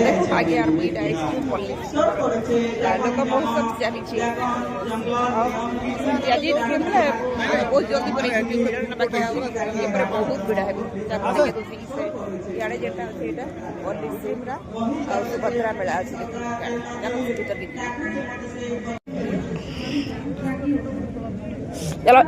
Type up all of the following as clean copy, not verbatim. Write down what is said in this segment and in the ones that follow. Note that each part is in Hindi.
देखो आगे आर मुई आइसक्रीम पॉलिश लोक महोत्सव चली आज देखिए बहुत जल्दी पर बहुत भिड़ है इे जेटा अच्छे यहाँ पॉलिश और सुभद्रा मेला अच्छे चलो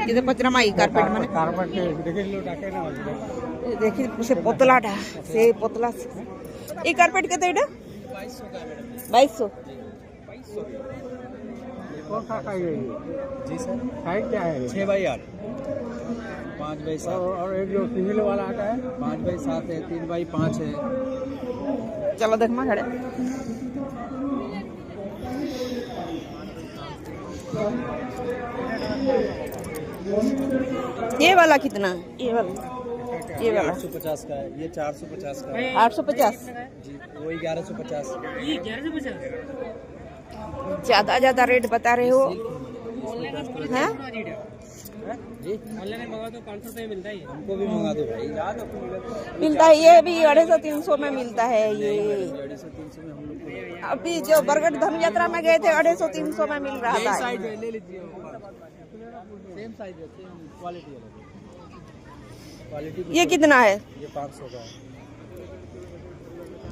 ये पचरा माई कारपेट माने देखी से पतलाटा से पतला ये कारपेट केते एटा 2200 कौन सा खाइए जी सर हाइट क्या है 6 बाई 8 5 बाई 7 और एक जो सिंगल वाला आता है 5 बाई 7 है 3 बाई 5 है। चलो देख मा खड़े ये वाला कितना ये वाला 850 का है ये 450 का है 850 जी वो 1150 ये 1150 ज्यादा रेट बता रहे हो हैं जी ऑनलाइन मंगा तो 500 रुपये मिलता है हमको भी मंगा दो भाई मिलता है ये भी 250-300 में मिलता है ये 250-300 में हम लोग को अभी जो बरगढ़ धनु यात्रा में गए थे 250-300 में मिल रहा था साइज ले लीजिए सेम साइज है सेम क्वालिटी है क्वालिटी ये कितना है ये 500 का है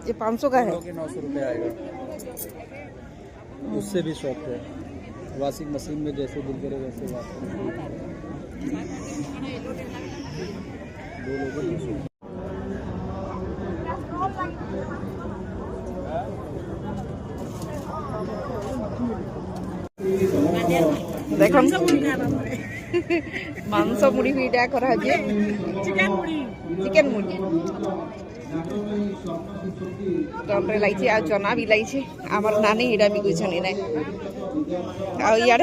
ये 500 का है 900 रुपये आएगा उससे भी सॉफ्ट है वॉशिंग मशीन में जैसे दिल करे वैसे वॉशिंग दो लोगों की देखो मांस मुड़ी भी इटा करा जे चिकन मुड़ी तमरे लाइछि आ चना भी लाइछि हमर नानी इडा भी गुछन इने आ यार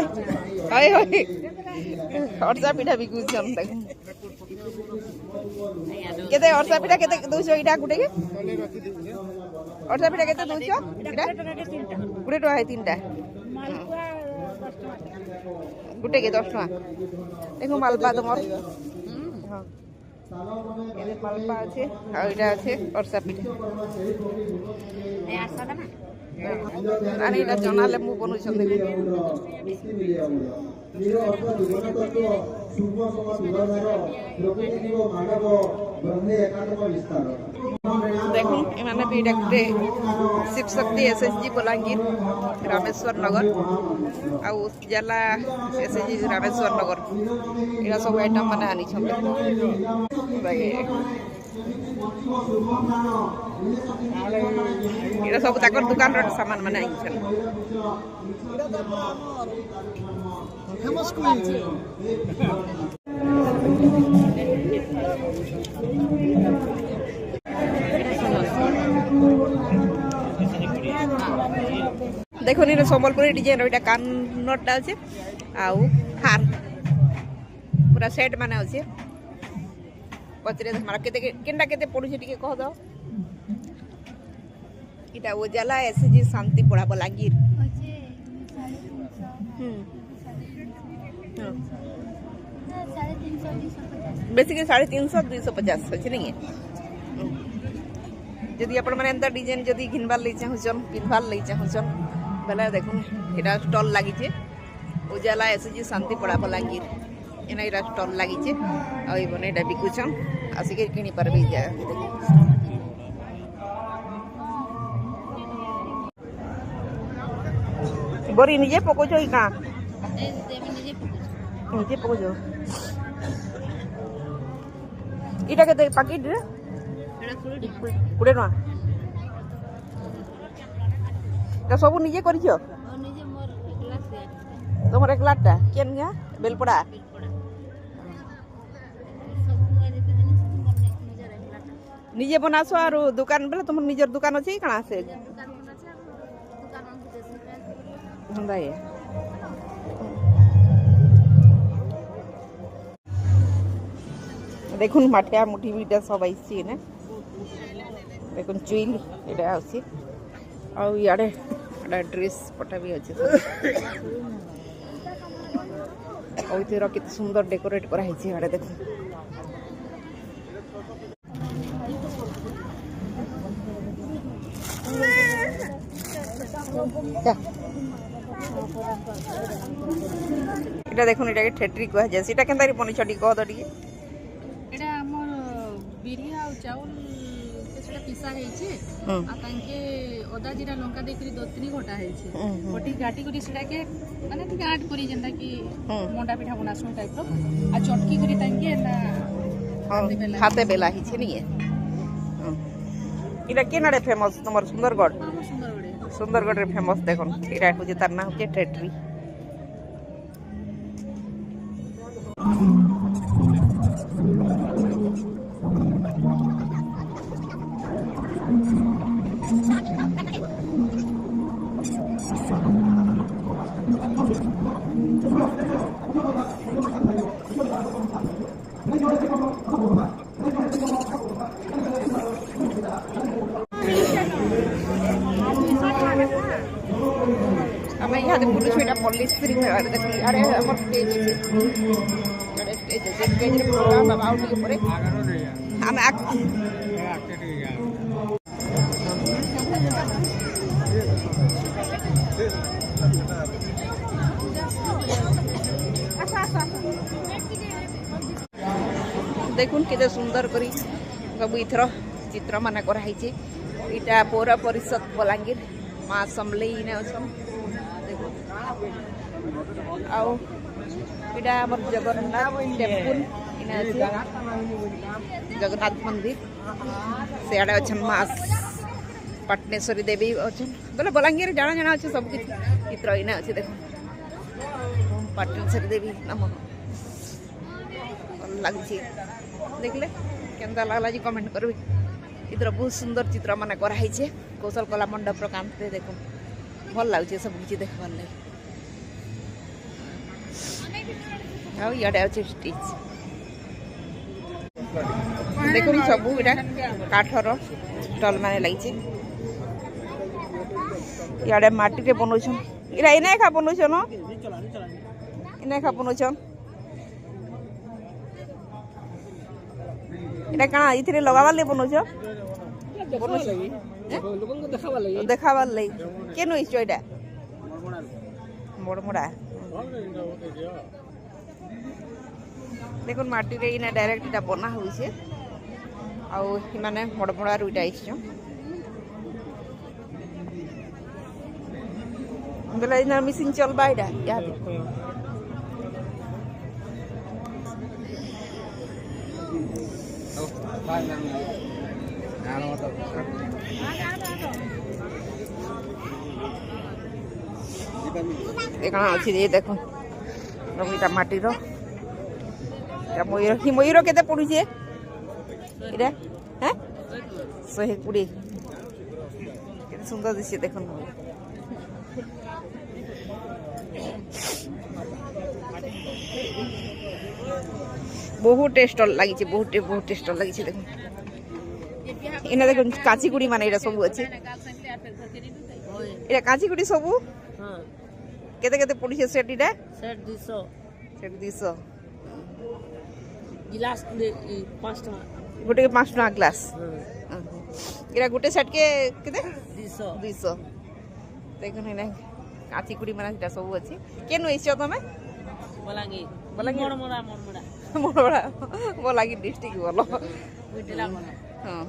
हाय हाय औरसा पिठा भी गुछन देख केते औरसा पिठा केते 200 इटा गुटे के औरसा पिठा केते 200 इटा गुटे तो है तीनटा गुटे के 10 टका देखो मालपा तुमर हां ये मालपा আছে আর এটা আছে অরসা পিঠা এই আসা না আরে এটা জনালে মু বনুছন দেখো देखो इमाने भी डाक्टे शिव शक्ति एसएसजी बलांगीर रामेश्वर नगर आ जला एसएसजी रामेश्वर नगर इरा सब आइटम माने आनी छन इरा सब ताकर दुकान रो सामान माने आनी छन फेमस क्वीन देखो नी संबलपुरी डिजाइन रोटा कानटा अच्छे आउ हार पूरा सेट माने अच्छे पचरे हमारा केते केनटा केते पडुछे टिके कह दो इटा उजाला एसएसजी शांति पड़ा बलांगीर बेसिकली 350-250 अच्छे नहीं है जदि आपण माने एंता डिजाइन जदि घिनबार ले चाहुचन पिनबार ले चाहुचन बेला देखो एटा स्टॉल लागि छे उजाला एसएसजी शांति पड़ा बलांगीर एना एटा स्टॉल लागि छे आ ई बने एटा बिकुचन आसी के किनी परबे जा बरी निजे पकोचो ई का निजे पकोचो इटा के पैकेट रे कुड़े ना এটা সব নিজে করিছো নিজে মোর একলা সে তোমার একলাটা কেন গা বেলপড়া নিজে বনাছো আর দোকান বেলা তোমার নিজের দোকান আছে কানা আছে দেখুন মাঠিয়া মুঠি বিটা সব আইছি না দেখুন চুইল এটা আছে আর ইয়ারে এটা ড্রেস পটা भी আছে ଆଉ ଏଥିର କେତେ ସୁନ୍ଦର ଡେକୋରେଟ୍ କରାହେଇଛି ଆଡ଼େ ଦେଖୁন এটা দেখুন এটাকে ঠেটরি কুହାଯାଏ সেটা কেনতারি বনিছ টি কহ দ টি এটা আমার বিরি আর চাউল সেটা পিসা হয়েছে আর তাকে অদা জিরা লঙ্কা ଦେଇକରି 2-3 ঘଣ୍ଟା ହେଇଛି ଗୋଟି ଗାଟି କରି ସେଟାକେ ମାନେ ଟିକେ ଆଡ୍ କରି ଯେନ୍ତା କି ମଣ୍ଡା ପିଠା ବନାସୁ ଟାଇପ ର ଆଉ ଚଟକି କରି ତାକେ ନା হাতে বেলা হিছে নিয়ে এটা কেনারে ফেমাস তোমার সুন্দরগড় সুন্দরগড়ে সুন্দরগড়ের ফেমাস দেখুন এটা হচ্ছে তার নাম হচ্ছে ঠেটরি আমি ইহাতে বুলুছু এটা পল্লীশ্রী মেলারে দেখুন আরে আমার স্টেজ আছে আরে স্টেজ আছে স্টেজের প্রোগ্রাম বাবা আউট করে আমি দেখুন কেতে সুন্দর করে সবু ইথর চিত্র মানে করা হয়েছে এটা পৌর পরিষদ বলাঙ্গীর মা সমলেই ইনে অছন দেখুন আও এটা আমার জগন্নাথ টেম্পল ইনে আছে জগন্নাথ মন্দির সেআড়ে অছন মা पटनेश्वरी देवी अच्छे बोले बलांगीर जाना जाना अच्छे सब किसी चित्र इना अच्छे देखो पटनेश्वरी देवी नाम लगी देखले केनता लागला जी कमेंट करबी इधर बहुत सुंदर चित्र माने कराई छे कौशल कला मंडप रो कांते देखो भल लागछे सब किछि देखबार ले आउ याडे अच्छे स्टिच देखो सब इटा काठर स्टॉल माने लगी छे याडे माटी रे बनोछन इरा इने खा बनोछन इने खा बनोछन इटा काना इथिरे लगावा ले बनोछ लोगन को देखावा लगी देखाबार लई केनो इछो इटा मोड़मोड़ा देखुन माटी रे इना डायरेक्ट इटा बना होइछे आ माने मोड़मोड़ा रुइटा इछो बेला इना मिसिन चलबा इटा याद देखना अच्छी ये देखो रबिटा माटी रो मयूर ही मयूर केते पडुछे इरा हैं 120 केते सुंदर दिसे देखो बहुत टेस्ट लगी बहुत टेस्ट लगी देखो इना देखो काचीगुड़ी माने इरा सब अछि इरा काचीगुड़ी सब केते केते पडुछे सेट इटा सेट 200 सेट 200 गिलास 5 टका गोटे के 5 टका ग्लास इरा गोटे सेट के केते 200 देखो ना काचीगुड़ी माने इटा सब अछि केनो इछो तमे बलांगी मोड़ा मोड़ा बलांगी डिस्ट्रिक्ट बोलो बुटेला बना हां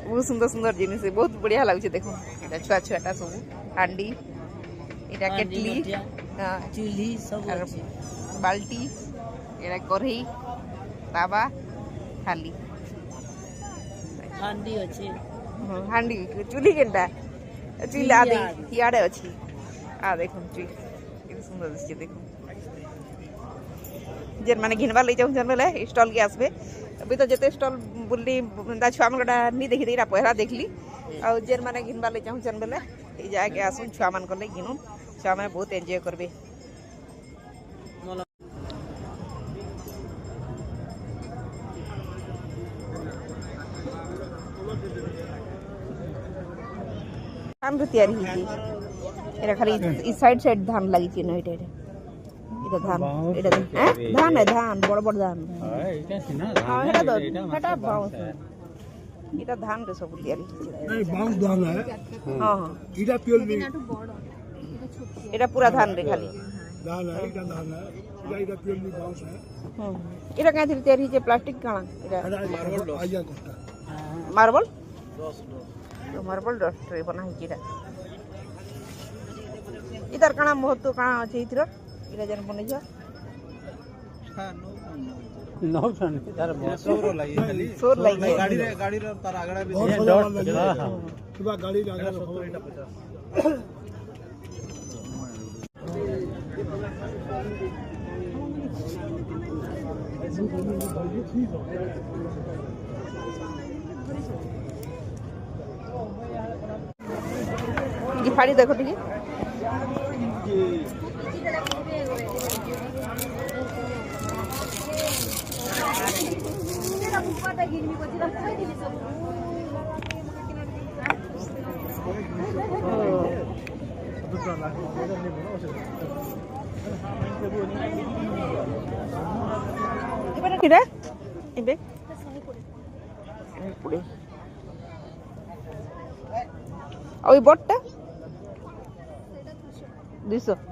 बहुत सुंदर सुंदर जिनिस बहुत बढ़िया लागछ देखो एटा छुआ छुआटा सब हांडी एटा केटली हां चूल्ही सब अछि बाल्टी एटा कढ़ई तावा थाली हांडी अछि हांडी चूल्ही केनटा चूल्हा आदि याडे अछि आ देखो चूल्ही केते सुंदर दिसছে देखो जेन माने घिनबा लई जाउन बेले स्टॉल के आसबे अभी तो जते स्टॉल बुल्ली छुआ मनटा नहीं देखी देरा पहरा देखली आ जेन माने घिनबा लई जाउन बेले ए जाके आसुन छुआ मन को लई घिनुन छुआ माने बहुत एंजॉय करबे ধান রে তৈরি হইছে এটা খালি ই সাইড সাইড ধান লাগিছে না এটা এটা ধান এটা হ্যাঁ ধান है ধান বড় বড় ধান এটা সিনা হ্যাঁ এটা তো এটা বাউন্স এটা ধান রে সব তৈরি হইছে नहीं बाउंस धान है হ্যাঁ হ্যাঁ इटा प्योरली এটা পুরা ধান রে খালি धान है इटा धान है इटा प्योरली बाउंस है হুম এটা কাঁথি তৈরি হইছে প্লাস্টিক কানা এটা मार्बल आया कोटा मार्बल तो मार्बल डस्ट रे बना है किरा इधर कणा महत्व कणा আছে ইতর এটা যেন বনেছ नौ सन तार सोर लगी खाली सोर लगी गाड़ी रे तार आगड़ा भी बहुत डॉट लगी हां सुबह गाड़ी लगा ये फाड़ी देखो ठीक है কিরা ইবে পুড়ে ওই বটটা 200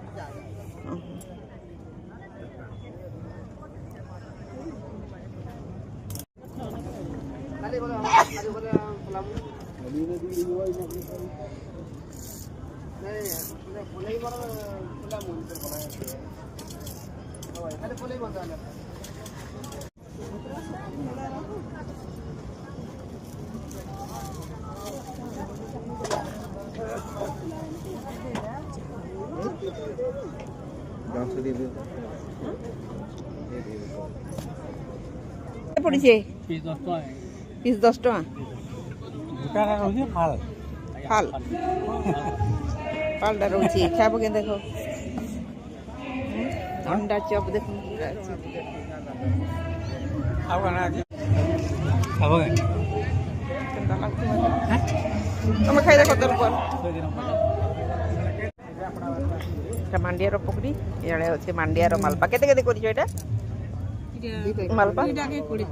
পড়িছে पिस 10 टका পিস 10 টাকা দুটা রହୁଛି ফাল ফাল ফালটা রয়েছে খাবো কেন দেখো अंडा चप देखो ଆଉ କଣ ଅଛି ଖାବ କେ ତମେ ଖାଇ ଦେଖ ତୋର પર এটা মান্ডিয়ার পকড়ি এড়ে আছে মান্ডিয়ার মালপা কেতে কেতে করিছো এটা মালপা এটাকে করে